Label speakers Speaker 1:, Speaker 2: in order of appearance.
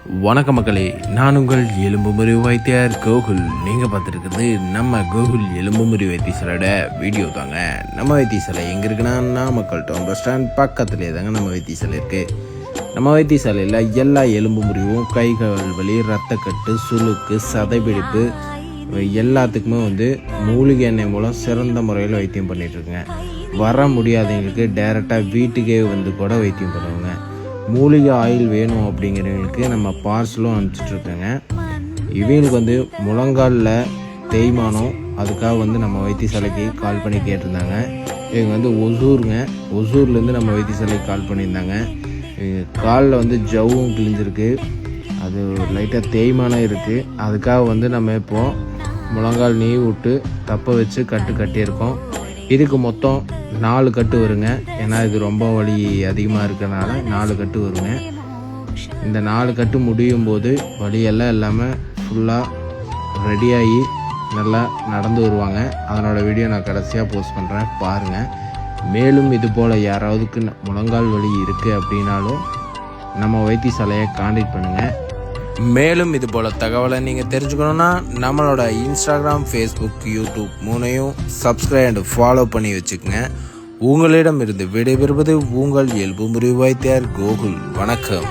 Speaker 1: வணக்கம் மக்களே, நான் உங்கள் எலும்பு முறிவு வைத்தியர் கோகுல். நீங்கள் பார்த்துருக்கிறது நம்ம கோகுல் எலும்பு முறிவு வைத்தியசாலையோட வீடியோ தாங்க. நம்ம வைத்தியசாலை எங்கே இருக்குன்னா நாமக்கல் டவுன் பஸ் ஸ்டாண்ட் பக்கத்துலேயே தாங்க நம்ம வைத்தியசாலை இருக்குது. நம்ம வைத்தியசாலையில் எல்லா எலும்பு முறிவும், கை கால் வலி, ரத்தக்கட்டு, சுளுக்கு, சதைப்பிடிப்பு எல்லாத்துக்குமே மூலிகை எண்ணெய் மூலம் சிறந்த முறையில் வைத்தியம் பண்ணிகிட்ருக்குங்க. வர முடியாதவங்களுக்கு டைரெக்டாக வீட்டுக்கே கூட வைத்தியம் பண்ணுவாங்க. மூலிகை ஆயில் வேணும் அப்படிங்கிறவங்களுக்கு நம்ம பார்சலும் அனுப்பிச்சிட்ருக்கோங்க. இவங்களுக்கு முழங்காலில் தேய்மானம், அதுக்காக நம்ம வைத்தியசாலைக்கு கால் பண்ணி கேட்டிருந்தாங்க. இவங்க ஒசூர்லேருந்து நம்ம வைத்தியசாலைக்கு கால் பண்ணியிருந்தாங்க. காலில் ஜவ்வும் கிழிஞ்சிருக்கு, அது லைட்டாக தேய்மானம் இருக்குது. அதுக்காக நம்ம இப்போது முழங்கால் நீவி விட்டு தப்ப வச்சு கட்டியிருக்கோம். இதுக்கு மொத்தம் 4 கட்டு வருங்க. ஏன்னா இது ரொம்ப வலி அதிகமாக இருக்கிறனால 4 கட்டு வருங்க. இந்த 4 கட்டு முடியும் போது வலியெல்லாம் இல்லாமல் ஃபுல்லாக ரெடியாகி நல்லா நடந்து வருவாங்க. அதனோட வீடியோ நான் கடைசியாக போஸ்ட் பண்ணுறேன், பாருங்கள். மேலும் இது போல் யாராவதுக்கு முழங்கால் வலி இருக்குது அப்படின்னாலும் நம்ம வைத்தியசாலையை காண்டாக்ட் பண்ணுங்கள். மேலும் இது போல் தகவலை நீங்கள் தெரிஞ்சுக்கணுன்னா நம்மளோட இன்ஸ்டாகிராம், ஃபேஸ்புக், யூடியூப் 3ஐயும் சப்ஸ்கிரைப் அண்ட் ஃபாலோ பண்ணி வச்சுக்கோங்க. உங்களிடம் இருந்து விடைபெறுவது உங்கள் எலும்பு முறிவு வைத்தியர் கோகுல். வணக்கம்.